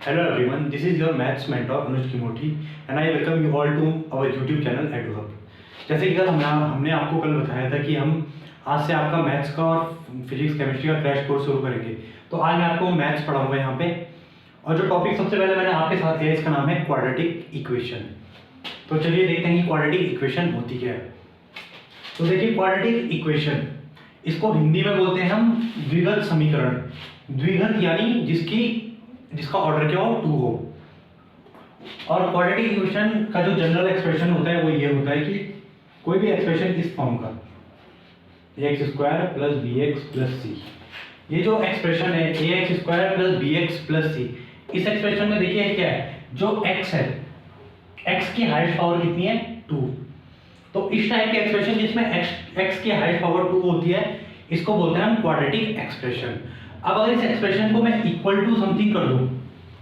Hello everyone, this is your maths mentor Anuj Kimoti and I welcome you all to our YouTube channel EduHub। जैसे कि कल हमने आपको कल बताया था कि हम आज से आपका मैथ्स का और फिजिक्स केमिस्ट्री का क्रैश कोर्स शुरू करेंगे। तो आज मैं आपको मैथ्स पढ़ाऊंगा यहाँ पे, और जो टॉपिक सबसे पहले मैंने आपके साथ लिया इसका नाम है क्वाड्रेटिक इक्वेशन। तो चलिए देखते हैं कि क्वाड्रेटिक इक्वेशन होती क्या है। तो देखिए क्वाड्रेटिक इक्वेशन, इसको हिंदी में बोलते हैं हम द्विघात समीकरण। द्विघात यानी जिसका ऑर्डर क्या हो, 2 हो। और क्वाड्रेटिक इक्वेशन का जो जनरल एक्सप्रेशन होता है वो ये होता है कि कोई भी एक्सप्रेशन इस फॉर्म का ax square plus bx plus c, ये जो एक्सप्रेशन है ax square plus bx plus c, इस एक्सप्रेशन में देखिए क्या है, जो x है, x की हाईएस्ट पावर कितनी है, 2। तो इस टाइप के एक्सप्रेशन जिसमें x की हाईएस्ट पावर 2 होती है, इसको बोलते हैं हम क्वाड्रेटिक एक्सप्रेशन। अब अगर इस एक्सप्रेशन को मैं इक्वल टू समथिंग कर दूं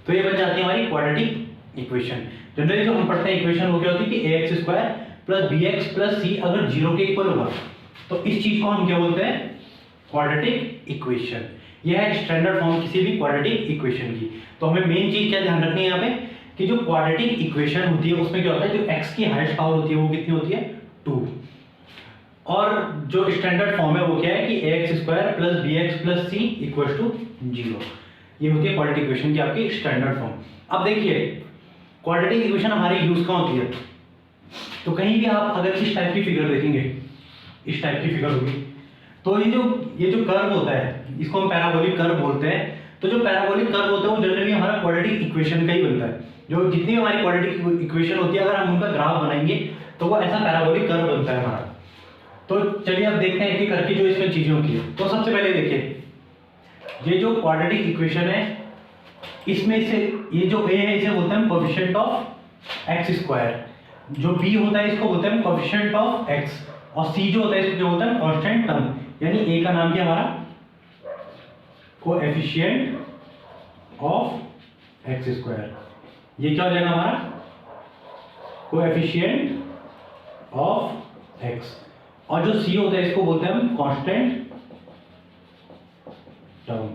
तो ये बन जाती है हमारी क्वाड्रेटिक इक्वेशन। जनरली जो हम पढ़ते हैं इक्वेशन वो क्या होती है कि ax square plus bx plus c अगर 0 के इक्वल होगा तो इस चीज को हम क्या बोलते हैं, क्वाड्रेटिक इक्वेशन। यह है स्टैंडर्ड फॉर्म किसी भी क्वाड्रेटिक इक्वेशन की। तो हमें मेन चीज क्या ध्यान रखनी है यहाँ पे कि जो क्वाड्रेटिक इक्वेशन होती है उसमें क्या होता है, जो x की हाईएस्ट पावर होती है वो कितनी होती है, 2। और जो स्टैंडर्ड फॉर्म है वो क्या है कि ax square plus bx plus c equals to 0। ये होती है क्वाड्रेटिक इक्वेशन की आपकी स्टैंडर्ड फॉर्म। अब देखिए क्वाड्रेटिक इक्वेशन हमारी यूज कहाँ होती है, तो कहीं भी आप अगर इस टाइप की फिगर देखेंगे, इस टाइप की फिगर होगी, तो ये जो कर्व होता है इसको हम पैराबोलिक कर्व बोलते हैं। तो जो पैराबोलिक कर्व होता है वो जनरली हमारा क्वाड्रेटिक इक्वेशन का ही बनता है। जो जितनी भी हमारी क्वाड्रेटिक इक्वेशन होती है अगर हम उनका ग्राफ बनाएंगे तो वो ऐसा पैराबोलिक कर्व बनता है हमारा। तो चलिए अब देखते हैं एक एक करके जो इसमें चीजें होती है। तो सबसे पहले देखिए ये जो क्वाड्रेटिक इक्वेशन है इसमें से ये जो a है इसे बोलते हैं कोएफिशिएंट ऑफ x स्क्वायर, जो b होता है इसको बोलते हैं कोएफिशिएंट ऑफ x, और c जो होता है इसको क्या बोलते हैं, कांस्टेंट टर्म। यानी a का नाम क्या हमारा, कोएफिशिएंट ऑफ x स्क्वायर। ये क्या हो जाएगा हमारा, कोएफिशिएंट ऑफ x, और जो c होता है इसको बोलते हैं हम कांस्टेंट टर्म।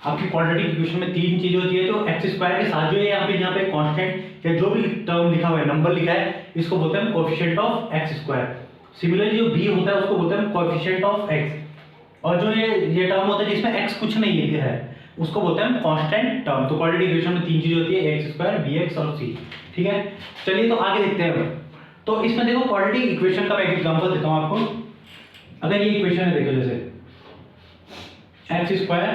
आपकी क्वाड्रेटिक इक्वेशन में 3 चीजें होती है, जो x स्क्वायर के साथ जो है यहाँ पे कांस्टेंट या जो भी टर्म लिखा हुआ है, नंबर लिखा है, इसको बोलते हैं coefficient of x square. Similarly जो b होता है उसको बोलते हैं कोएफिशिएंट ऑफ x, और जो ये टर्म होता है जिसमें x कुछ नहीं है उसको बोलते हैं कांस्टेंट टर्म। तो क्वाड्रेटिक इक्वेशन में 3 चीजें होती है, x स्क्वायर, bx और c। ठीक है, चलिए तो आगे देखते हैं। तो इसमें देखो क्वाड्रेटिक इक्वेशन का मैं एक एग्जांपल देता हूं आपको। अगर ये इक्वेशन है, देखो जैसे x square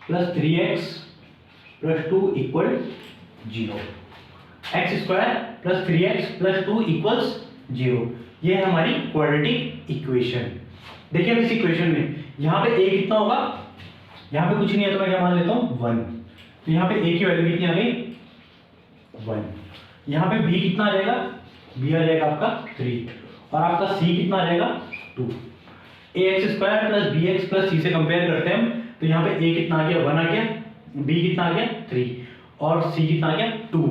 plus 3x plus 2 equal 0, x square plus 3x plus 2 equals 0, ये है हमारी क्वाड्रेटिक इक्वेशन। देखिए अब इस इक्वेशन में यहाँ पे a कितना होगा, यहाँ पे कुछ नहीं है तो मैं क्या मान लेता हूँ 1। तो यहाँ पे a की वैल्यू कितनी आ गई, 1। यहाँ पे b कितना आ जाएगा, b आ जाएगा आपका 3, और आपका c कितना आ जाएगा 2। ax square plus bx plus c से कंपेयर करते हैं हम, तो यहाँ पे a कितना आ गया, 1 आ गया, b कितना आ गया 3, और c कितना आ गया 2।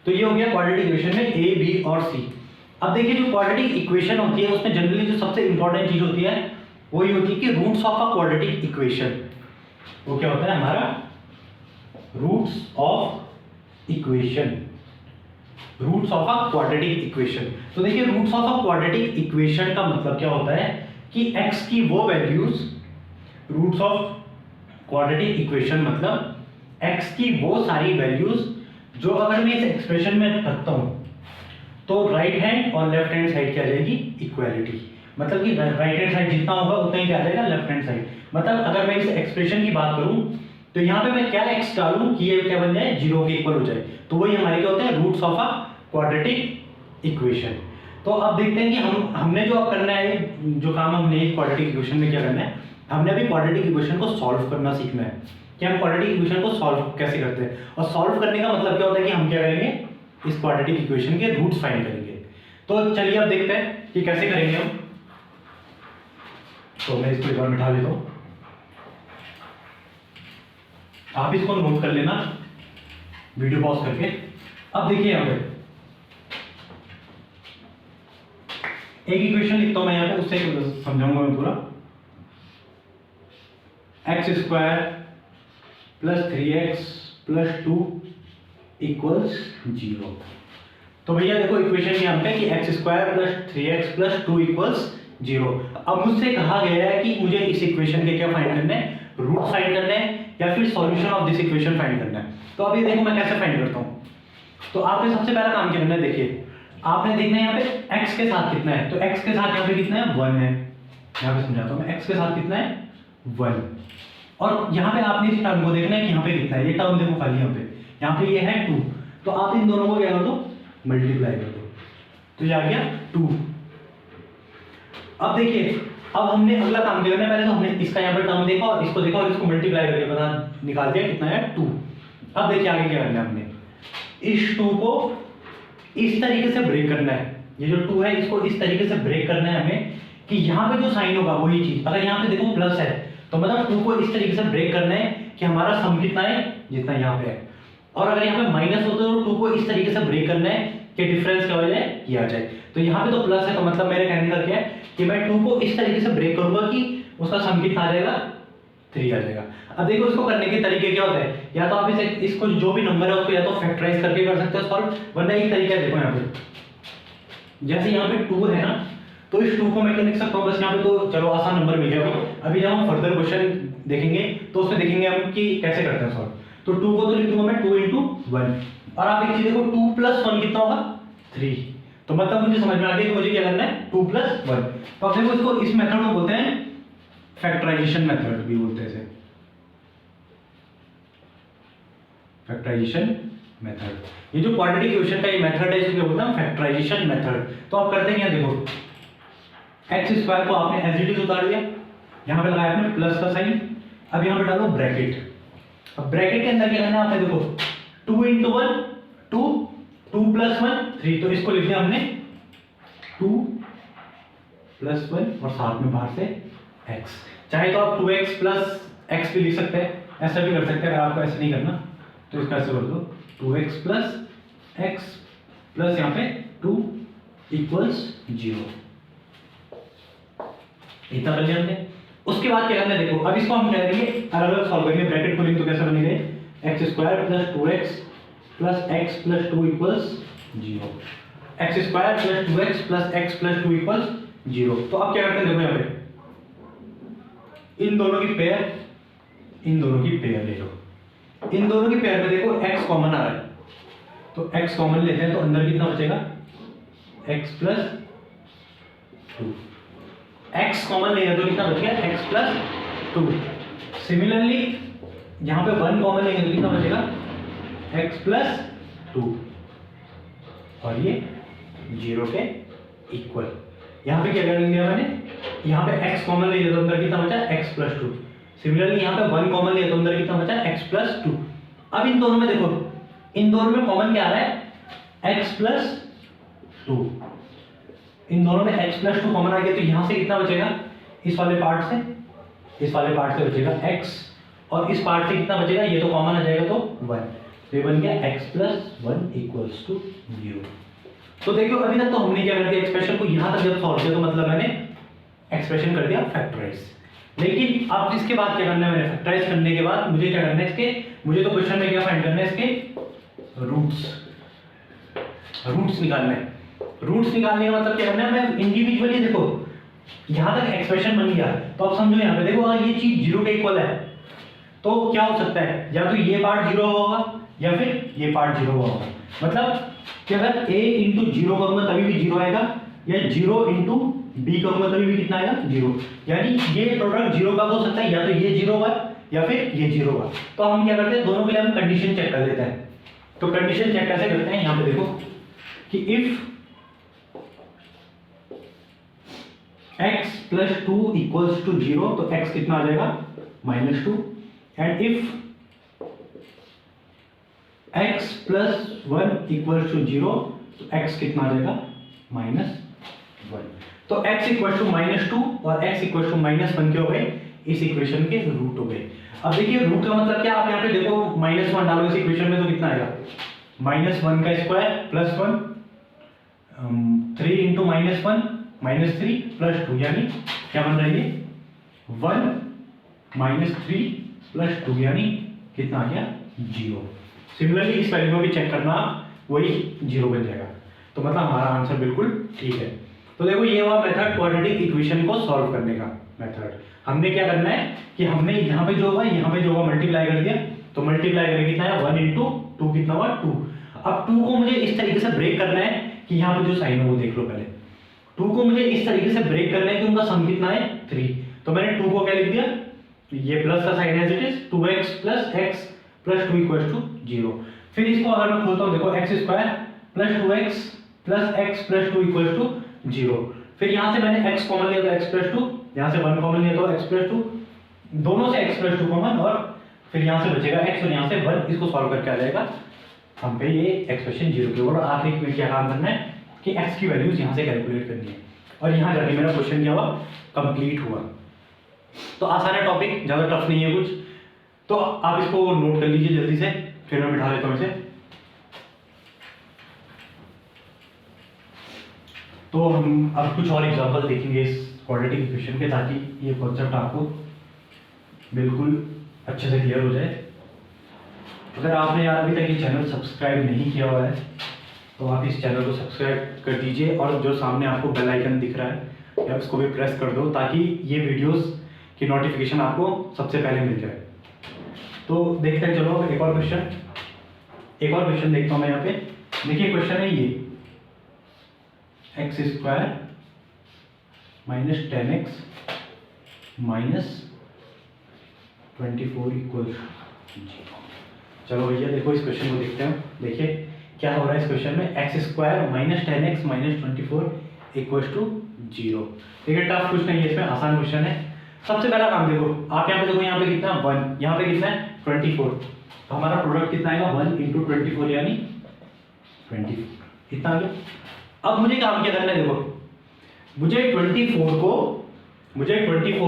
तो ये हो गया क्वाड्रेटिक इक्वेशन में a b और c। अब देखिए जो क्वाड्रेटिक इक्वेशन होती है उसमें जनरली जो सबसे इंपॉर्टेंट चीज होती है वो ये होती है कि roots of a quadratic equation. वो क्या होता है हमारा, roots of equation, roots of a quadratic equation. तो देखिए roots of a quadratic equation का मतलब क्या होता है कि x की वो values, roots of quadratic equation मतलब x की वो सारी वैल्यूज जो अगर मैं इस एक्सप्रेशन में रखता हूं तो राइट हैंड और लेफ्ट हैंड साइड क्या आ जाएगी, इक्वालिटी। मतलब कि राइट हैंड साइड जितना होगा उतना ही क्या आ जाएगा, लेफ्ट हैंड साइड। मतलब अगर मैं इस एक्सप्रेशन की बात करूं तो यहाँ पे मैं क्या x डालूं कि ये क्या बन जाए, 0 के इक्वल हो जाए। तो वही हमारे क्या होते हैं, roots of a quadratic equation. तो अब देखते हैं कि हमने जो अब करना है, जो काम हमने इस क्वाड्रेटिक इक्वेशन में क्या करना है, हमने अभी क्वाड्रेटिक इक्वेशन को सॉल्व करना सीखना है कि हम क्वाड्रेटिक इक्वेशन को सॉल्व कैसे करते हैं। और सॉल्व करने का मतलब क्या होता है कि हम क्या करेंगे, इस क्वाड्रेटिक इक्वेशन के रूट्स फाइंड करेंगे। तो चलिए अब देखते हैं कि कैसे करेंगे हम। तो मैं इसको एक बार बिठा लेता हूं, आप इसको नोट कर लेना वीडियो पॉज करके। अब देखिए यहाँ पे एक इक्वेशन लिखता हूं मैं यहाँ पे, उससे समझाऊंगा मैं पूरा। x square plus 3x plus 2 equals 0। तो भैया देखो इक्वेशन यहाँ पे कि x square plus 3x plus 2 equals 0। अब मुझसे कहा गया है कि मुझे इस इक्वेशन के क्या फाइंड करना है, रूट फाइंड करना है या फिर solution of this equation find करना है। तो अभी देखो मैं कैसे फाइंड करता हूँ। तो आपने सबसे पहला काम क्या करना है, देखिए आपने देखना है यहाँ पे x के साथ कितना है। तो x के साथ यहाँ पे कितना है 1 है। यहाँ पे समझाता हूँ मैं, x के साथ कितना है 1। और यहाँ पे आपने इस टर्म को देखना है कि यहाँ पे कितना है। ये टर्म देखो खाली यहाँ पे ये है 2। तो आप इन दोनों को क्या कर दो, मल्टीप्लाई कर दो। तो ये आ गया 2। अब देखिए अब हमने अगला काम क्या करना है, पहले तो हमने इसका यहाँ पे टर्म देखा और इसको देखा और इसको मल्टीप्लाई करके पता निकाल दिया कितना है 2। अब देखिए आगे क्या करना है, हमने इस 2 को इस तरीके से ब्रेक करना है। ये जो 2 है इसको इस तरीके से ब्रेक करना है हमें कि यहाँ पे जो साइन होगा वही चीज, अगर यहाँ पे देखो प्लस है तो मतलब 2 को इस तरीके से ब्रेक करना है कि हमारा सम कितना है जितना यहाँ पे है। और अगर यहाँ पे माइनस होता है तो 2 को इस तरीके से ब्रेक करना है कि डिफरेंस क्या हो जाए, ये आ जाए। तो यहाँ पे तो प्लस है तो मतलब मेरे कहने का क्या है कि मैं 2 को इस तरीके से ब्रेक करूंगा कि उसका सम कितना आ जाएगा, 3 आ जाएगा। अब देखो इसको करने के तरीके क्या होते हैं, या तो आप इसे इसको जो भी नंबर है उसको या तो फैक्टराइज करके कर सकते हो सॉल्व, वरना एक तरीका है देखो यहाँ पे जैसे यहाँ पे 2 है ना, तो इस 2 को मैं क्या लिख सकता हूँ, बस यहाँ पे तो चलो आसान नंबर मिल गया। अभी जब हम फर्दर क्वेश्चन देखेंगे तो उसमें देखेंगे हम कि कैसे करते हैं सॉल्व। तो 2 को तो लिख दूंगा मैं 2 into 1। और आप एक चीज देखो 2 plus 1 कितना होगा 3। तो मतलब मुझे समझ में आ गया कि मुझे क्या करना है 2 plus 1। तो अब देखो इसको इस मेथड को बोलते हैं फैक्टराइजेशन मेथड भी बोलते हैं इसे, फैक्टराइजेशन मेथड। ये जो क्वाड्रेटिक इक्वेशन का ये मेथड है इसको बोलते हैं फैक्टराइजेशन मेथड। तो आप करते हैं क्या, देखो एक्स स्क्वायर को आपने एज इट इज उतार दिया, यहाँ पे लगाया आपने प्लस का साइन। अब यहाँ पे डालो ब्रैकेट। अब ब्रैकेट के अंदर क्या करना है आपने, देखो 2 into 1 2, 2 plus 1 3। तो इसको लिख दिया हमने 2 plus 1 और साथ में बाहर से x। चाहे तो आप 2x plus x भी लिख सकते हैं, ऐसा भी कर सकते हैं। अगर आपको ऐसे नहीं करना तो इसका ऐसे कर दो 2x plus x प्लस यहाँ पे 2 equals 0। इतना कर लिया हमने। उसके बाद क्या करना है, देखो अब इसको हम क्या करेंगे अलग अलग सॉल्व करेंगे। ब्रैकेट खोलेंगे तो कैसे बनेगा, x square plus 2x plus x plus 2 equals 0। X square plus 2x plus x plus 2 equals 0। तो अब क्या करते हैं, देखो यहाँ पे इन दोनों की पेयर, इन दोनों की पेयर ले लो। इन दोनों की पेयर में देखो x कॉमन आ रहा है, तो x कॉमन लेते हैं तो अंदर कितना बचेगा x प्लस 2। x कॉमन लेंगे तो कितना बचेगा x प्लस 2। सिमिलरली यहाँ पे 1 कॉमन लेंगे तो कितना बचेगा x प्लस 2 और ये 0 के इक्वल। यहाँ पे क्या करेंगे मैंने, यहाँ पे x कॉमन ले लिया तो अंदर कितना बचा x प्लस 2। सिमिलरली यहाँ पे 1 कॉमन लिया तो अंदर कितना बचा x प्लस 2। अब इन दोनों में देखो, इन दोनों में कॉमन क्या आ रहा है x प्लस 2। इन दोनों में x प्लस 2 कॉमन आ गया तो यहाँ से कितना बचेगा, इस वाले पार्ट से, इस वाले पार्ट से बचेगा x और इस पार्ट से कितना बचेगा, ये तो कॉमन आ जाएगा तो 1। तो ये बन गया x प्लस 1 इक्वल्स टू 0। तो देखो अभी तक तो हमने क्या कर दिया, एक्सप्रेशन को यहाँ तक जब सॉल्व किया तो मतलब मैंने एक्सप्रेशन कर दिया फैक्टराइज। लेकिन अब इसके बाद क्या करना है, मैंने फैक्टराइज करने के बाद मुझे क्या करना है इसके, मुझे तो क्वेश्चन में क्या फाइंड करना है इसके रूट्स, रूट्स निकालना है। रूट्स निकालने का मतलब क्या करना है, मैं इंडिविजुअली देखो यहाँ तक एक्सप्रेशन बन गया तो अब समझो यहाँ पे देखो अगर ये चीज 0 के इक्वल है तो क्या हो सकता है, या तो ये पार्ट 0 होगा या फिर ये पार्ट 0 होगा। मतलब कि अगर a इंटू 0 करूंगा तभी भी 0 आएगा, या 0 इंटू b करूंगा तभी भी कितना आएगा 0। यानी ये प्रोडक्ट 0 का हो सकता है, या तो ये 0 होगा या फिर ये 0 होगा। तो हम क्या करते हैं, दोनों के लिए हम कंडीशन चेक कर लेते हैं। तो कंडीशन चेक कैसे करते हैं, यहाँ पे देखो कि if x plus 2 equals to 0 तो x कितना आ जाएगा -2। And if x plus 1 equals to 0 तो x कितना आ जाएगा -1। तो x इक्वल्स टू -2 और x इक्वल्स टू -1 के हो गए इस इक्वेशन के रूट हो गए। अब देखिए रूट का मतलब क्या, आप यहाँ पे देखो -1 डालो इस इक्वेशन में तो कितना आएगा -1 का स्क्वायर प्लस 1 3 इंटू -1 -3 प्लस 2, यानी क्या बन रहा है ये 1 -3 प्लस 2 यानी कितना आ गया 0। सिमिलरली इस वैल्यू को भी चेक करना, वही 0 बन जाएगा। तो मतलब हमारा आंसर बिल्कुल ठीक है। तो देखो ये हुआ मेथड क्वाड्रेटिक इक्वेशन को सॉल्व करने का मेथड। हमने क्या करना है कि हमने यहाँ पे जो होगा मल्टीप्लाई कर दिया, तो मल्टीप्लाई करके कितना है 1 × 2 कितना हुआ 2। अब 2 को मुझे इस तरीके से ब्रेक करना है कि यहाँ पे जो साइन है वो देख लो पहले। 2 को मुझे इस तरीके से ब्रेक करना है कि उनका सम कितना है 3। तो मैंने 2 को क्या लिख दिया, ये प्लस का sign as it is 2x + x + 2 = 0। फिर इसको अगर मैं खोलता हूँ देखो x² + 2x + x + 2 = 0। फिर यहाँ से मैंने x कॉमन लिया तो x + 2, यहाँ से 1 कॉमन लिया तो x + 2, दोनों से x + 2 कॉमन, और फिर यहाँ से बचेगा x और यहाँ से 1। इसको सॉल्व करके आ जाएगा हम पे ये एक्सप्रेशन 0 के। और आखिरी में क्या काम करना है कि x की वैल्यूज यहाँ से कैलकुलेट करनी है, और यहाँ जाके मेरा क्वेश्चन क्या हुआ कंप्लीट हुआ। तो आसान है टॉपिक, ज़्यादा टफ नहीं है कुछ। तो आप इसको नोट कर लीजिए जल्दी से, फिर मैं बिठा देता हूँ इसे। तो हम अब कुछ और एग्जांपल देखेंगे इस क्वाड्रेटिक इक्वेशन के, ताकि ये कॉन्सेप्ट आपको बिल्कुल अच्छे से क्लियर हो जाए। अगर आपने यार अभी तक ये चैनल सब्सक्राइब नहीं किया हुआ है तो आप इस चैनल को सब्सक्राइब कर दीजिए, और जो सामने आपको बेल आइकन दिख रहा है या उसको भी प्रेस कर दो, ताकि ये वीडियोस की नोटिफिकेशन आपको सबसे पहले मिल जाए। तो देखते हैं, चलो एक और क्वेश्चन देखता हूँ मैं यहाँ पे। देखिए क्वेश्चन है ये x² - 10x - 24 = 0। चलो भैया देखो इस क्वेश्चन को देखते हैं। देखिए क्या हो रहा है इस क्वेश्चन में, x² - 10x - 24 = 0। देखिए टफ कुछ नहीं है इसमें, आसान क्वेश्चन है। सबसे पहला काम देखो, आप यहाँ पे देखो, यहाँ पे कितना 1, यहाँ पे कितना है 24। तो हमारा प्रोडक्ट कितना आएगा 1 × 24 यानी 24, कितना आ गया। अब मुझे काम क्या करना है, देखो मुझे 24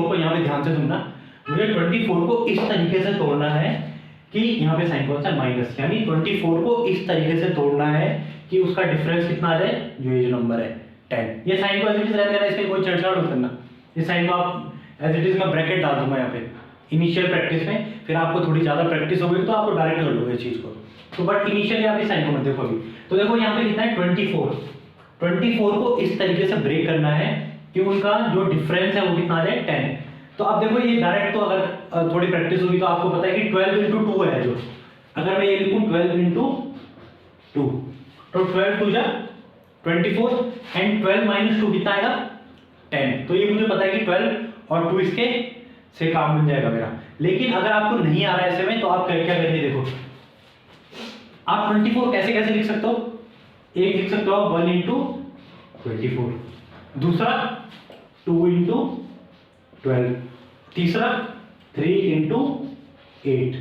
को यहाँ पे ध्यान से सुनना, मुझे 24 को इस तरीके से तोड़ना है कि यहाँ पे साइन कौन सा माइनस, यानी 24 को इस तरीके से तोड़ना है कि उसका डिफरेंस कितना आ जाए, जो ये जो नंबर है 10। ये साइन को एज इट इज रहने देना, इसमें कोई छेड़छाड़ मत करना। इस साइन को आप एज इट इज मैं ब्रैकेट डाल दूंगा यहाँ पे इनिशियल प्रैक्टिस में, फिर आपको थोड़ी ज्यादा प्रैक्टिस होगी तो आपको डायरेक्ट कर लोगे इस चीज को। तो बट इनिशियली आप इस साइन को मत देखो अभी। तो देखो यहाँ पे कितना है 24 को इस तरीके से ब्रेक करना है कि उनका जो डिफरेंस है वो कितना आ जाए 10। तो अब देखो ये डायरेक्ट, तो अगर थोड़ी प्रैक्टिस होगी तो आपको पता है कि 12 × 2 है जो, अगर मैं ये लिखूं 12 × 2, तो 12 2 जा 24 एंड 12 - 2 कितना आएगा 10। तो ये मुझे पता है कि 12 और 2 इसके से काम बन जाएगा मेरा। लेकिन अगर आपको नहीं आ रहा है ऐसे में, तो आप क्या करेंगे, देखो आप 24 कैसे कैसे लिख सकते हो। एक लिख सकते हो आप 1 × 24, दूसरा 2 × 12, तीसरा 3 × 8।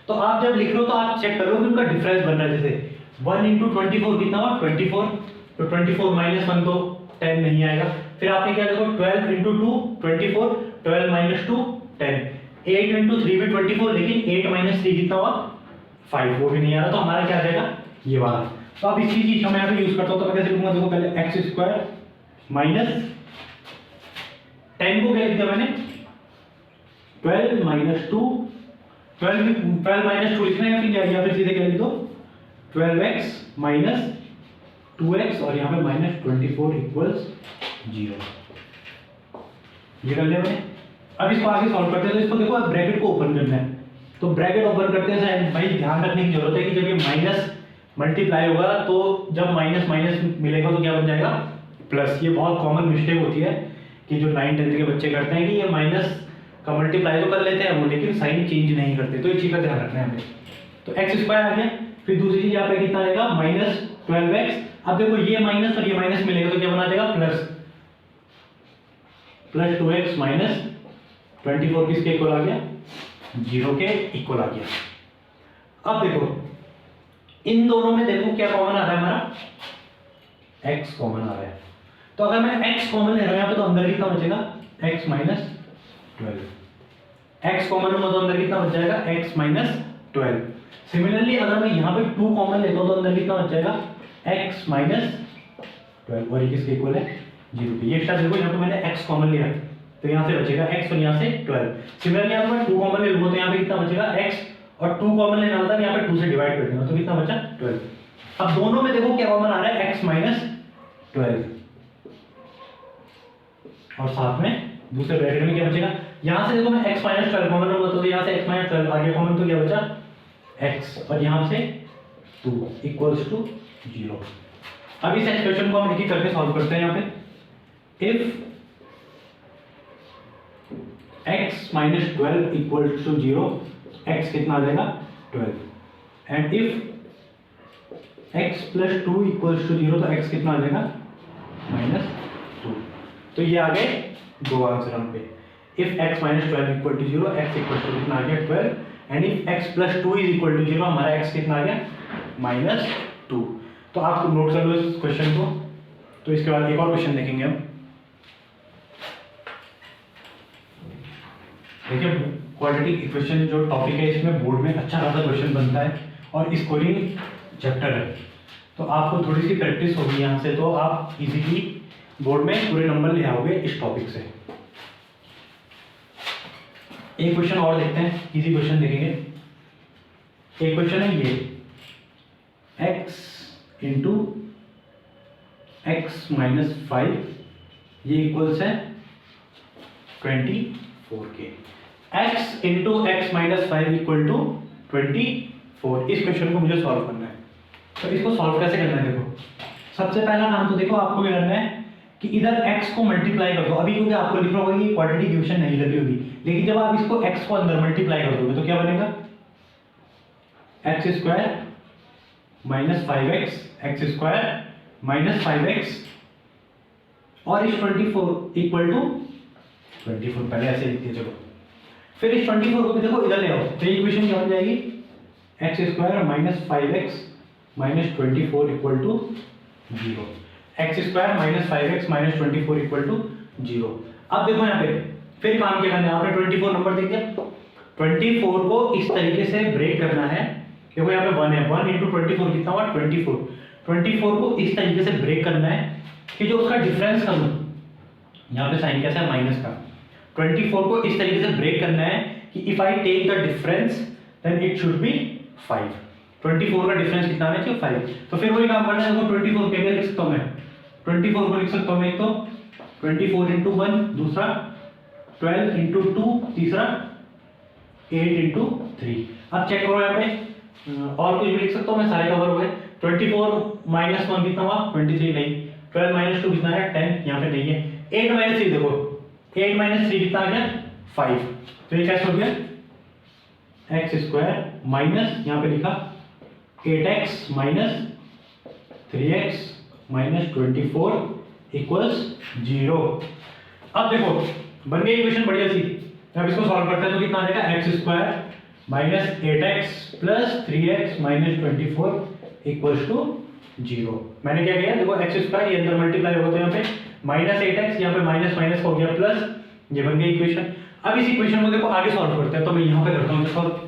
तो आप जब लिख रहे हो तो आप चेक करो कि उनका डिफरेंस बन रहा है। जैसे 1 × 24 कितना हुआ 24, तो 24 - 1 तो 10 नहीं आएगा। फिर आपने क्या देखो 12 × 2 24, 12 - 2 10, 8 × 3 भी 24, लेकिन 8 - 3 कितना हुआ 5, वो भी नहीं आ रहा। तो हमारा क्या आ जाएगा ये वाला। तो अब इसी चीज को मैं यहाँ पे यूज करता हूँ। तो मैं कैसे लिखूंगा, देखो पहले x² - 10 को क्या लिख दिया मैंने 12 - 2, 12 - 2 लिखना है या फिर सीधे क्या लिख दो 12x - 2x, और यहाँ पे -24 = 0। ये कर लिया मैंने। अब इसको आगे सॉल्व करते हैं। तो इसको देखो अब ब्रैकेट को ओपन करना है, तो ब्रैकेट ओपन करते हैं भाई ध्यान रखने की जरूरत है कि जब ये माइनस मल्टीप्लाई होगा, तो जब माइनस माइनस मिलेगा तो क्या बन जाएगा प्लस। ये बहुत कॉमन मिस्टेक होती है कि जो 9 10 के बच्चे करते हैं कि ये माइनस का मल्टीप्लाई तो कर लेते हैं वो, लेकिन साइन चेंज नहीं करते। तो इस चीज का ध्यान रखना है हमें। तो x² आ गया। फिर दूसरी चीज यहाँ पे कितना आएगा -12x। अब देखो ये माइनस और ये माइनस मिलेगा तो क्या बना देगा प्लस 2x - 24 किसके इक्वल आ गया 0 के इक्वल आ गया। अब देखो इन दोनों में देखो क्या कॉमन आ रहा है, हमारा x कॉमन आ रहा है। तो अगर मैं x कॉमन ले रहा हूं यहाँ पे, तो अंदर कितना बचेगा x - 12। x कॉमन में तो अंदर कितना बच जाएगा x - 12। सिमिलरली अगर मैं यहाँ पे 2 कॉमन लेता हूँ तो अंदर कितना बच जाएगा x - 12, और ये किसके इक्वल है 0 के। ये स्टार देखो यहाँ पे मैंने x कॉमन लिया तो यहाँ से बचेगा x और यहाँ से 12। सिमिलरली अगर मैं 2 कॉमन ले लूंगा तो यहाँ पे कितना बचेगा x और 2 कॉमन लेना होता है, यहाँ पे 2 से डिवाइड कर देना, तो कितना बचा 12। अब दोनों में देखो क्या कॉमन आ रहा है, x माइनस 12, और साथ में दूसरे ब्रैकेट में क्या बचेगा, यहाँ से देखो मैं x माइनस 12 कॉमन होगा तो यहाँ से x माइनस 12 आ गया कॉमन, तो क्या बचा x, और यहाँ से 2 इक्वल्स टू 0। अब इस एक्सप्रेशन को हम एक एक करके सॉल्व करते हैं। यहाँ पे if x minus 12 equals to 0, x कितना आ जाएगा 12, and if x plus 2 equals to 0, तो x कितना आ जाएगा -2। तो ये आ गए दो आंसर हम पे। If x minus 12 equal to 0, x equal to कितना आ गया 12, and if x plus 2 is equal to 0, हमारा x कितना आ गया -2। तो आप नोट कर लो इस क्वेश्चन को। तो इसके बाद एक और क्वेश्चन देखेंगे हम। देखिए क्वाड्रेटिक इक्वेशन जो टॉपिक है, इसमें बोर्ड में अच्छा खासा क्वेश्चन बनता है और स्कोरिंग चैप्टर है, तो आपको थोड़ी सी प्रैक्टिस होगी यहाँ से, तो आप इजीली बोर्ड में पूरे नंबर ले आओगे इस टॉपिक से। एक क्वेश्चन और देखते हैं, इजी क्वेश्चन देखेंगे। एक क्वेश्चन है ये, x इंटू एक्स माइनस 5 ये इक्वल्स है 24k। x into x minus 5 equal to 24। इस क्वेश्चन को मुझे सॉल्व करना है। तो इसको सॉल्व कैसे करना है, देखो सबसे पहला काम तो देखो आपको क्या करना है कि इधर x को मल्टीप्लाई कर दो। अभी क्योंकि आपको लिखना होगा कि क्वाड्रेटिक इक्वेशन नहीं लगी होगी, लेकिन जब आप इसको x को अंदर मल्टीप्लाई कर दोगे तो क्या बनेगा, x square minus 5x, x square minus 5x, और इस 24 इक्वल टू 24, पहले ऐसे लिखते चलो। फिर इस 24 को भी देखो इधर ले आओ, तो इक्वेशन क्या हो जाएगी, x square minus 5x minus 24 equal to 0। X square minus 5x minus 24 equal to 0। अब देखो यहाँ पे फिर काम क्या करना है, आपने 24 नंबर देख दिया, 24 को इस तरीके से ब्रेक करना है। देखो यहाँ पे 1 है, 1 इंटू 24 कितना हुआ 24। 24 को इस तरीके से ब्रेक करना है कि जो उसका डिफरेंस कर लूँ, यहाँ पे साइन कैसा है माइनस का। 24 को इस तरीके से ब्रेक करना है कि if I take the difference then it should be 5। 24 का डिफरेंस कितना आना चाहिए 5। तो फिर वही काम करना है, देखो 24 क्या लिख सकता हूँ मैं, 24 को लिख सकता हूँ मैं, एक तो 24 इंटू 1, दूसरा 12 इंटू 2, तीसरा 8 इंटू 3। अब चेक करो यहाँ पे, और कुछ भी लिख सकता हूँ मैं, सारे कवर हो गए। 24 माइनस 1 कितना हुआ 23, नहीं। 12 माइनस 2 कितना है 10, यहाँ पे नहीं है। 8 माइनस 3 देखो, 8 माइनस 3 कितना आ गया 5। तो ये कैसे हो गया, एक्स स्क्वायर माइनस यहाँ पे लिखा 8x minus 3x minus 24 equals 0। अब देखो बन गई इक्वेशन बढ़िया सी। अब इसको सॉल्व करते हैं तो कितना आ जाएगा, x square minus 8x plus 3x minus 24 equals to 0। मैंने क्या किया, देखो एक्स स्क्वायर ये अंदर मल्टीप्लाई होगा तो यहाँ पे माइनस 8x, यहाँ पे माइनस माइनस हो गया प्लस, ये बन गई इक्वेशन। अब इस इक्वेशन को देखो आगे सॉल्व करते हैं, तो मैं यहाँ पे करता हूँ सॉल्व,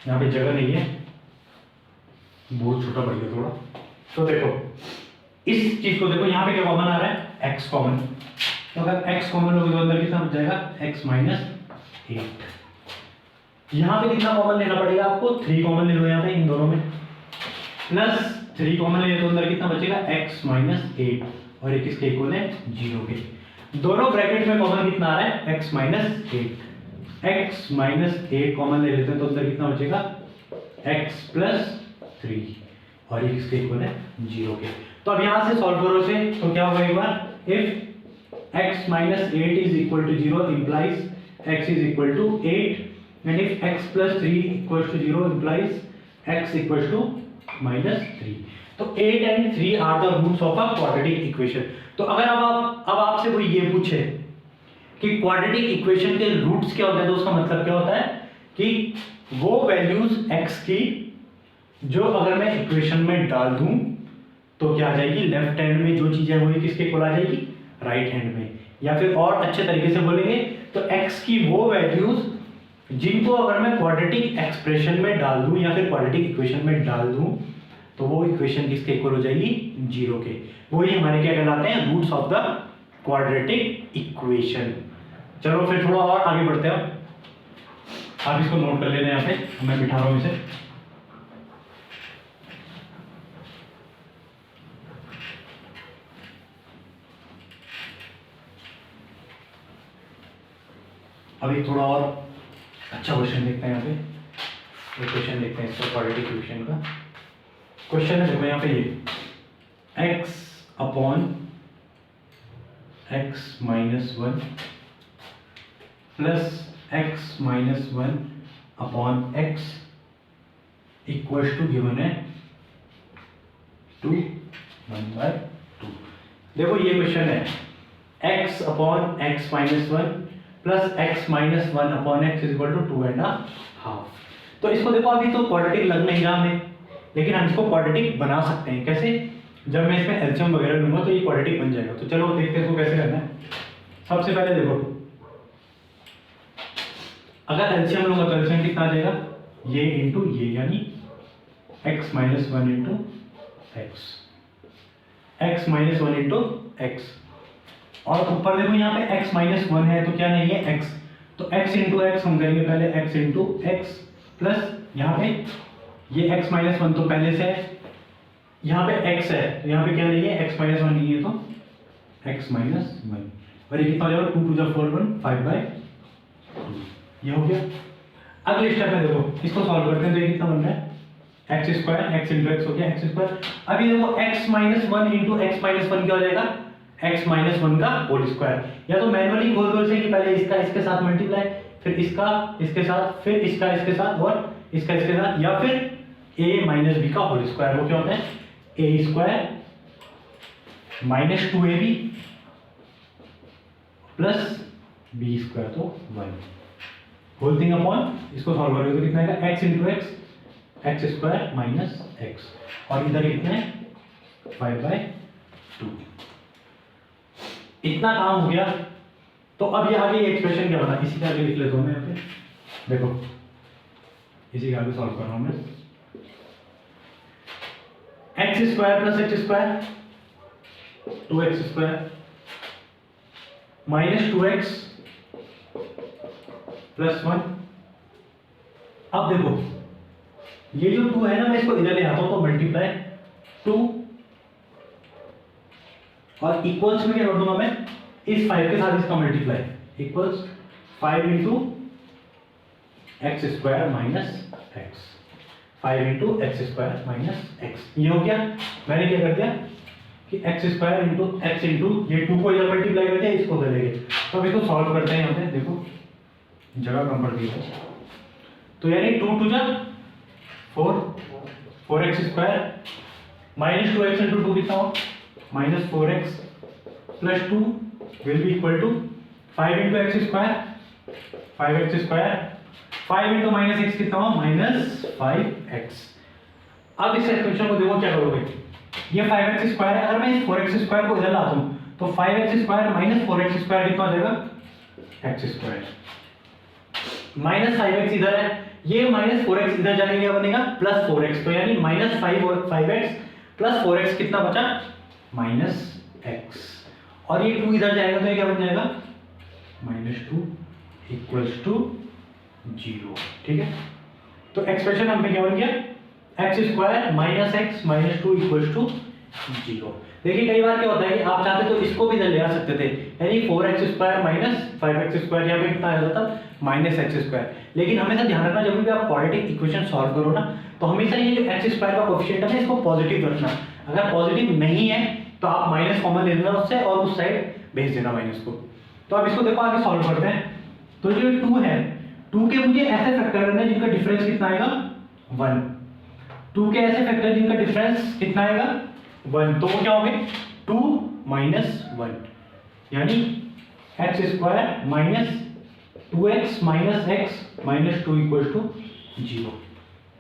यहाँ पे जगह नहीं है, बहुत छोटा पड़ गया थोड़ा। तो देखो इस चीज को देखो, यहाँ पे क्या कॉमन आ रहा है x कॉमन, तो अगर x कॉमन होगा तो अंदर कितना बच जाएगा x माइनस 8। यहाँ पे कितना कॉमन लेना पड़ेगा आपको, 3 कॉमन ले लो यहाँ पे इन दोनों में, प्लस 3 कॉमन ले तो अंदर कितना बचेगा x माइनस 8, और एक इसके इक्वल है 0 के। दोनों ब्रैकेट में कॉमन कितना आ रहा है x minus 8। x minus 8 common ले लेते हैं तो अंदर कितना बचेगा x प्लस 3, और एक इसके इक्वल है 0 के। तो अब यहाँ से सॉल्व करो से, तो क्या होगा एक बार, if x minus 8 is equal to 0 implies x is equal to 8, and if x plus 3 equals to 0 implies x equals to minus 3. तो 8 and 3 are the roots of a quadratic equation. तो अगर अब आपसे कोई ये पूछे कि क्वाड्रेटिक इक्वेशन के रूट्स क्या होते हैं, तो उसका मतलब क्या होता है कि वो वैल्यूज x की जो अगर मैं इक्वेशन में डाल दूं तो क्या आ जाएगी, लेफ्ट हैंड में जो चीज है वही किसके इक्वल आ जाएगी, राइट हैंड में। या फिर और अच्छे तरीके से बोलेंगे तो x की वो वैल्यूज जिनको अगर मैं क्वाड्रेटिक एक्सप्रेशन में डाल दूं या फिर क्वाड्रेटिक इक्वेशन में डाल दूं तो वो इक्वेशन किसके इक्वल हो जाएगी, 0 के। वही हमारे क्या कहलाते हैं, roots of the quadratic equation. चलो फिर थोड़ा और आगे बढ़ते हैं। आप इसको नोट कर लेना यहाँ पे, मैं बिठा रहा हूँ इसे। अभी थोड़ा और अच्छा क्वेश्चन देखते हैं यहाँ पे। एक क्वेश्चन देखते हैं इसका क्वाड्रेटिक इक्वेशन का। क्वेश्चन है देखो यहाँ पे ये x upon x minus 1 plus x minus 1 upon x equals to given है 1/2। देखो ये क्वेश्चन है x upon x minus 1 plus x minus 1 upon x is equal to 2.5। तो इसको देखो अभी तो क्वाड्रेटिक लग नहीं रहा हमें, लेकिन हम इसको क्वाड्रेटिक बना सकते हैं। कैसे? जब मैं इसमें एलसीएम वगैरह लूंगा तो ये क्वाड्रेटिक बन जाएगा। तो चलो देखते हैं इसको कैसे करना है। सबसे पहले देखो, अगर एलसीएम लूंगा तो एलसीएम कितना आ जाएगा, ये इंटू ये, यानी x minus 1 into x minus 1 into x। और ऊपर देखो यहाँ पे x माइनस 1 है तो क्या नहीं है x, तो x इंटू एक्स हम करेंगे पहले, x इंटू एक्स प्लस यहाँ पे ये x माइनस 1 तो पहले से है, यहाँ पे x है तो यहाँ पे क्या नहीं है, x माइनस 1 नहीं है तो x माइनस 1। और ये कितना हो जाएगा, 2 टू द 4 1 5/2। ये हो गया। अगले स्टेप में देखो इसको सॉल्व करते हैं तो ये कितना बन रहा है, x square, x into x हो गया एक्स स्क्वायर। अभी देखो x minus 1 into x minus 1 क्या हो जाएगा, x माइनस 1 का होल स्क्वायर। या तो मैनुअली खोल दो इसे कि पहले इसका इसके साथ मल्टीप्लाई, फिर इसका इसके साथ, फिर इसका इसके साथ और इसका इसके साथ, या फिर a माइनस b का होल स्क्वायर। वो क्या होता है, a square minus 2ab plus b square, तो 1 होल थिंग अपॉन, इसको सॉल्व करोगे तो कितना आएगा, x into x, x square minus x, और इधर कितना है 5/2। इतना काम हो गया। तो अब ये आगे एक्सप्रेशन क्या बना, इसी के आगे लिख लेता हूं मैं यहाँ पे। देखो इसी के आगे सॉल्व कर रहा हूं मैं, x square plus x square 2x square minus 2x plus 1। अब देखो ये जो 2 है ना, मैं इसको इधर ले आता हूं तो मल्टीप्लाई 2 और इक्वल्स में क्या कर दूंगा मैं, इस 5 के साथ इसका multiply equals 5 into x square minus x, 5 into x square minus x. ये हो गया। मैंने क्या कर दिया कि x square into x into ये 2 को इधर मल्टीप्लाई कर दिया, इसको करेंगे। तो अब इसको सॉल्व करते हैं। यहाँ पे देखो जगह कम पड़ गई है, तो यानी 2 टू जा 4x square minus 2x into 2 कितना हो, minus 4x plus 2 will be equal to 5 into x square, 5x square, 5 into minus x कितना हो, माइनस 5x। अब इस एक्सप्रेशन को देखो क्या करोगे, ये 5x स्क्वायर है, अगर मैं इस 4x स्क्वायर को इधर लाता हूँ तो 5x square minus 4x square कितना हो जाएगा, x स्क्वायर, माइनस 5x इधर है, ये माइनस 4x इधर जाके क्या बनेगा, प्लस 4x। तो यानी माइनस 5x प्लस 4x कितना बचा, माइनस x। और ये 2 इधर जाएगा तो ये क्या बन जाएगा, माइनस 2 इक्वल्स टू 0। ठीक है, तो एक्सप्रेशन हम पे क्या बन गया, x square minus x minus 2 equals to 0। देखिए कई बार क्या होता है कि आप चाहते तो इसको भी इधर ले आ सकते थे, यानी 4x square minus 5x square, यहाँ पे कितना आ जाता माइनस एक्स स्क्वायर। लेकिन हमेशा ध्यान रखना जब भी आप क्वाड्रेटिक इक्वेशन सॉल्व करो ना, तो हमेशा ये जो एक्स स्क्वायर का कोएफिशिएंट है इसको पॉजिटिव रखना। अगर पॉजिटिव नहीं है तो आप माइनस कॉमन ले लेना उससे और उस साइड भेज देना माइनस को। तो अब इसको देखो आगे सॉल्व करते हैं। तो जो 2 है, 2 के मुझे ऐसे फैक्टर करना है जिनका डिफरेंस कितना आएगा, 1। 2 के ऐसे फैक्टर जिनका डिफरेंस कितना आएगा, 1। तो वो क्या होंगे, 2 माइनस 1, यानी x square minus 2x minus x minus 2 equal to 0।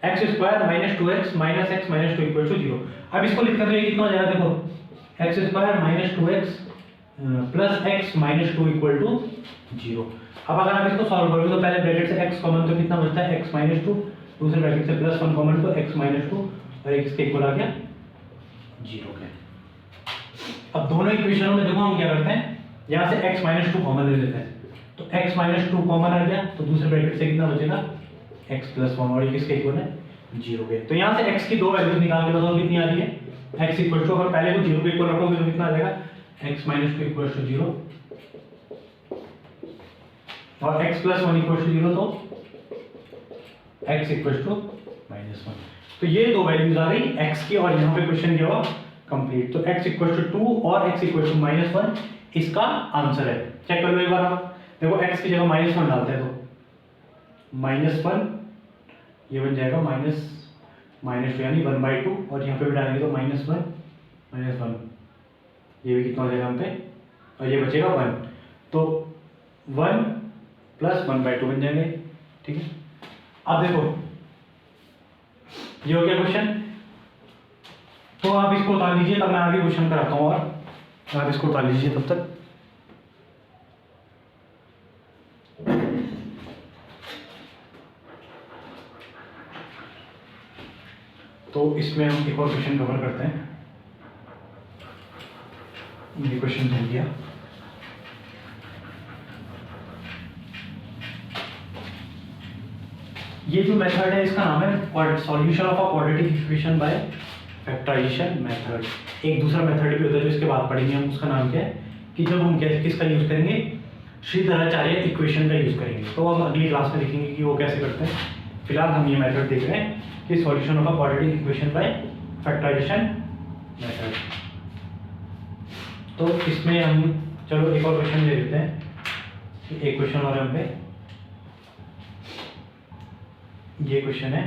X square minus 2x minus x minus 2 equal to 0। अब इसको लिख कर कितना हो जाएगा, देखो x square minus 2x plus x minus 2 equal to 0। अब अगर आप इसको सॉल्व करोगे तो पहले ब्रैकेट से x कॉमन तो कितना बचता है, x माइनस 2, दूसरे ब्रैकेट से प्लस 1 कॉमन तो x माइनस 2 और एक इसके इक्वल आ गया 0 के। अब दोनों इक्वेशनों में देखो हम क्या करते हैं, यहाँ से x माइनस 2 कॉमन ले लेते हैं, तो x माइनस टू कॉमन आ गया, तो दूसरे ब्रैकेट से कितना बचेगा x प्लस वन, और ये किसके इक्वल है 0 के। तो यहाँ से x की दो वैल्यूज निकाल के बताओ कितनी आ रही है। x इक्वल टू, अगर पहले को 0 के इक्वल रखोगे तो कितना आ जाएगा x minus two equal to 0, और x plus one equal to 0, तो x equal to minus one. तो ये दो वैल्यूज आ गई x की, और यहाँ पे क्वेश्चन क्या हुआ कंप्लीट। तो x इक्वल टू 2 और x equal to minus one इसका आंसर है। चेक कर लो एक बार आप, देखो x की जगह माइनस वन डालते हैं तो माइनस वन, ये बन जाएगा माइनस टू यानी 1/2, और यहाँ पे भी डालेंगे तो माइनस वन, ये भी कितना हो जाएगा हम पे, और ये बचेगा 1, तो 1 प्लस 1/2 बन जाएंगे। ठीक है, अब देखो ये हो गया क्वेश्चन। तो आप इसको उतार लीजिए, तब मैं आगे क्वेश्चन कराता हूँ, और आप इसको उतार लीजिए तब तक। तो इसमें हम एक और क्वेश्चन कवर करते हैं। ये क्वेश्चन हो गया। ये जो मेथड है इसका नाम है solution of a quadratic equation by factorisation method. एक दूसरा मेथड भी होता है जो इसके बाद पढ़ेंगे हम, उसका नाम क्या है कि जब हम किसका यूज करेंगे, श्रीधराचार्य इक्वेशन का यूज करेंगे। तो हम अगली क्लास में देखेंगे कि वो कैसे करते हैं। फिलहाल हम ये मेथड देख रहे हैं कि solution of a quadratic equation by factorisation method. तो इसमें हम चलो एक और क्वेश्चन ले लेते हैं। एक क्वेश्चन और हम पे, ये क्वेश्चन है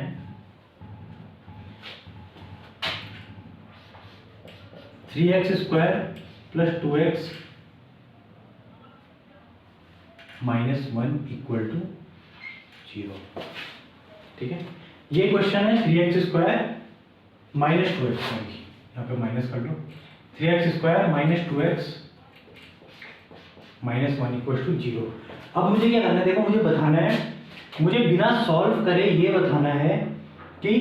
3x square plus 2x minus 1 equal to 0। ठीक है, ये क्वेश्चन है 3x स्क्वायर माइनस 2x, यहाँ पे माइनस कर लो, 3x square minus 2x minus 1 equal to 0। अब मुझे क्या करना है, देखो मुझे बताना है, मुझे बिना सॉल्व करे ये बताना है कि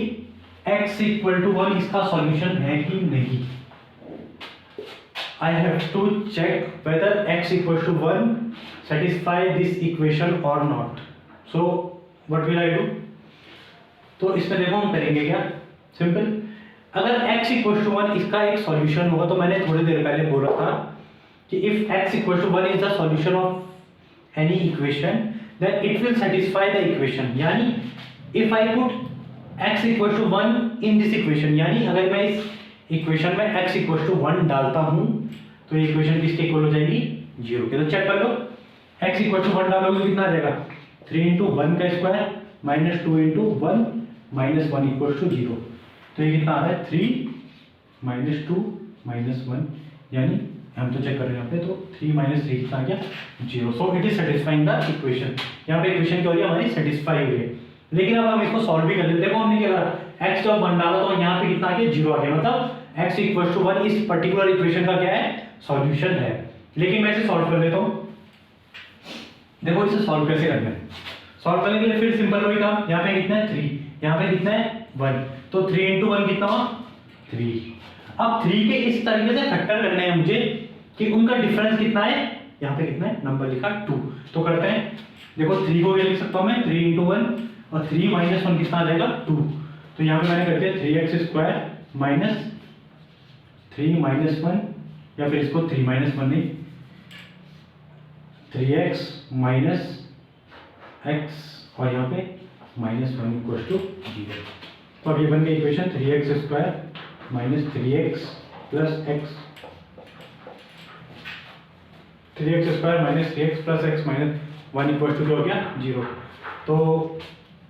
x इक्वल टू 1 इसका सॉल्यूशन है कि नहीं। I have to check whether x equals to 1 satisfy this equation or not. So what will I do? तो इसमें देखो हम करेंगे क्या, सिंपल। अगर x equals to 1 इसका एक सॉल्यूशन होगा, तो मैंने थोड़ी देर पहले बोला था कि if x equals to 1 is the solution of any equation then it will satisfy the equation। यानी if I put x equals to 1 in this equation, यानी अगर मैं इस इक्वेशन में x इक्वल टू 1 डालता हूं तो ये इक्वेशन किसके इक्वल हो जाएगी 0 के। तो चेक कर लो, x इक्वल टू 1 डालोगे तो कितना आ जाएगा 3 इंटू 1 का square minus 2 into 1 minus 1 equal to 0। तो ये कितना आ रहा है 3 माइनस 2 माइनस 1, यानी हम तो चेक कर रहे हैं यहाँ पे, तो 3 माइनस 3 कितना आ गया 0। So it is satisfying the equation. यहाँ पे इक्वेशन क्या हो रही है हमारी सेटिस्फाई हुई है। लेकिन अब हम इसको सॉल्व भी कर लेते हैं। देखो हमने क्या करा, x जब 1 डाला तो यहाँ पे कितना आ गया 0 आ गया, मतलब x इक्वल टू 1 इस पर्टिकुलर इक्वेशन का क्या है सॉल्यूशन है। लेकिन मैं इसे सॉल्व कर लेता हूँ। देखो इसे सॉल्व कैसे करना है, सॉल्व करने के लिए फिर सिंपल वही था, यहाँ पे कितना है 3, यहाँ पे कितना है 1, तो 3 इंटू 1 कितना हुआ 3। अब 3 के इस तरीके से फैक्टर करने हैं मुझे कि उनका डिफरेंस कितना है, यहाँ पे कितना है नंबर लिखा 2। तो करते हैं, देखो 3 को ये लिख सकता हूँ मैं 3 इंटू 1, और 3 माइनस 1 कितना आ जाएगा 2। तो यहाँ पे मैंने कर दिया 3x स्क्वायर माइनस 3 माइनस 1, या फिर इसको 3 माइनस 1 नहीं 3x माइनस x, और यहाँ पे माइनस 1 इक्वल टू 0। तो अब ये बन गई equation 3x square minus 3x plus x, 3x square minus 3x plus x minus 1 equal to हो गया 0। तो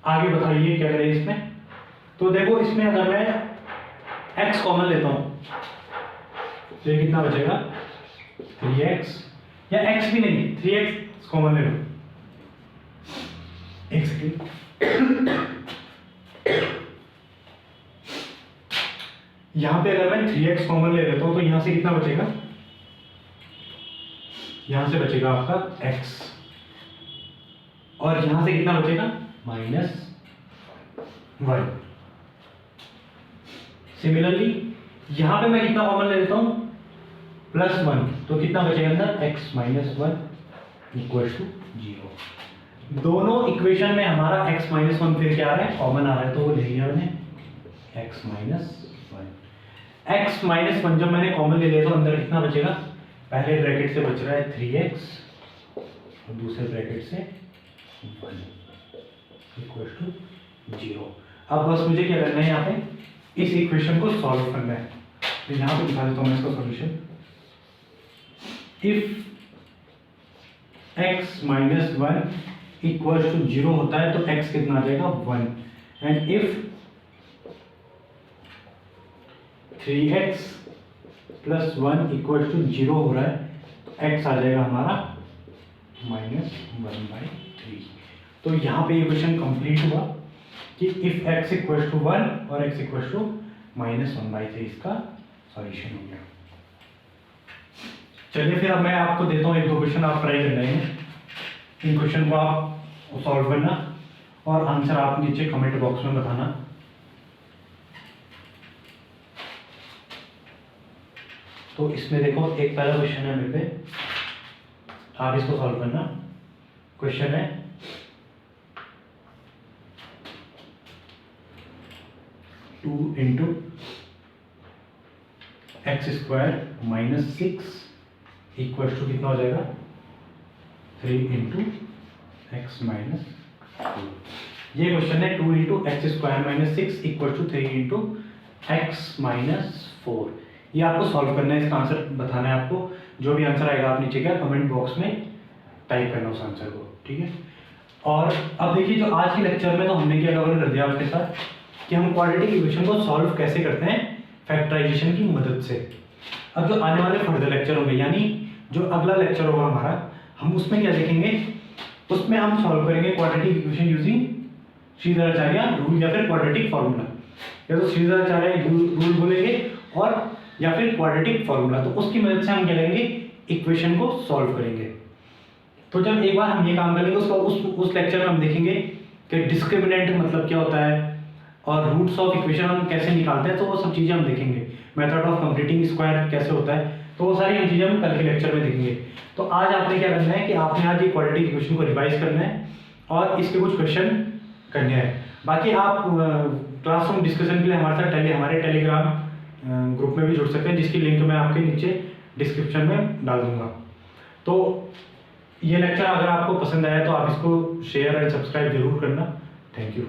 आगे बताइए क्या करें इसमें। तो देखो इसमें अगर मैं x कॉमन लेता हूँ तो ये कितना बचेगा 3x, या x भी नहीं 3x कॉमन ले लो, एक सेकेंड। यहां पे अगर मैं 3x कॉमन ले लेता हूं तो यहां से कितना बचेगा, यहां से बचेगा आपका x, और यहां से कितना बचेगा माइनस 1। सिमिलरली यहां पे मैं कितना कॉमन ले लेता हूं +1, तो कितना बचेगा अंदर x माइनस 1 इक्वल टू 0। दोनों इक्वेशन में हमारा x माइनस वन फिर क्या आ रहा है, कॉमन आ रहा है, तो वो ले लिया मैंने x minus one. x minus one जब मैंने कॉमन ले लिया तो अंदर कितना बचेगा, पहले ब्रैकेट से बच रहा है 3x और दूसरे ब्रैकेट से 1 इक्वल टू 0। अब बस मुझे क्या करना है, यहाँ पे इस इक्वेशन को सॉल्व करना है। तो यहाँ पे दिखा देता हूँ मैं इसका solution. If x minus one equal to 0 होता है तो x कितना आ जाएगा 1, and if 3x plus 1 equal to 0 हो रहा है तो x आ जाएगा हमारा -1/3। तो यहाँ पे इक्वेशन कंप्लीट हुआ कि इफ x इक्वल टू 1 और x इक्वल टू -1/3, इसका सॉल्यूशन हो गया। चलिए फिर अब मैं आपको देता हूँ एक दो क्वेश्चन, आप ट्राई कर लेंगे। इन क्वेश्चन को आप सॉल्व करना और आंसर आप नीचे कमेंट बॉक्स में बताना। तो इसमें देखो एक पहला क्वेश्चन है मेरे पे, आप इसको सॉल्व करना। क्वेश्चन है 2 into x square minus 6 equal to कितना हो जाएगा 3 इंटू एक्स माइनस 2। ये क्वेश्चन है 2 into x square minus 6 equal to 3 into x minus 4। ये आपको सॉल्व करना है, इसका आंसर बताना है आपको। जो भी आंसर आएगा आप नीचे क्या कमेंट बॉक्स में टाइप करना उस आंसर को, ठीक है। और अब देखिए जो आज के लेक्चर में तो हमने क्या कवर कर दिया आपके साथ कि हम क्वाड्रेटिक इक्वेशन को सॉल्व कैसे करते हैं फैक्टराइजेशन की मदद से। अब जो आने वाले फर्दर लेक्चर होंगे, यानी जो अगला लेक्चर होगा हमारा, हम उसमें क्या देखेंगे, उसमें हम सॉल्व करेंगे quadratic equation using Shridharacharya rule या फिर क्वाड्रेटिक फॉर्मूला। या तो श्रीधराचार्य रूल बोलेंगे और या फिर क्वाड्रेटिक फॉर्मूला। तो उसकी मदद से हम क्या करेंगे, इक्वेशन को सॉल्व करेंगे। तो जब एक बार हम ये काम करेंगे उसका उस लेक्चर में हम देखेंगे कि डिस्क्रिमिनेंट मतलब क्या होता है और रूट्स ऑफ इक्वेशन हम कैसे निकालते हैं। तो वो सब चीज़ें हम देखेंगे। मेथड ऑफ कंप्लीटिंग स्क्वायर कैसे होता है, तो वो सारी हम चीज़ें हम कल के लेक्चर में देखेंगे। तो आज आपने क्या करना है कि आपने आज ये क्वाड्रेटिक इक्वेशन को रिवाइज करना है और इसके कुछ क्वेश्चन करने हैं। बाकी आप क्लासरूम डिस्कशन के लिए हमारे टेलीग्राम ग्रुप में भी जुड़ सकते हैं, जिसकी लिंक मैं आपके नीचे डिस्क्रिप्शन में डाल दूंगा। तो ये लेक्चर अगर आपको पसंद आया तो आप इसको शेयर एंड सब्सक्राइब जरूर करना। Thank you.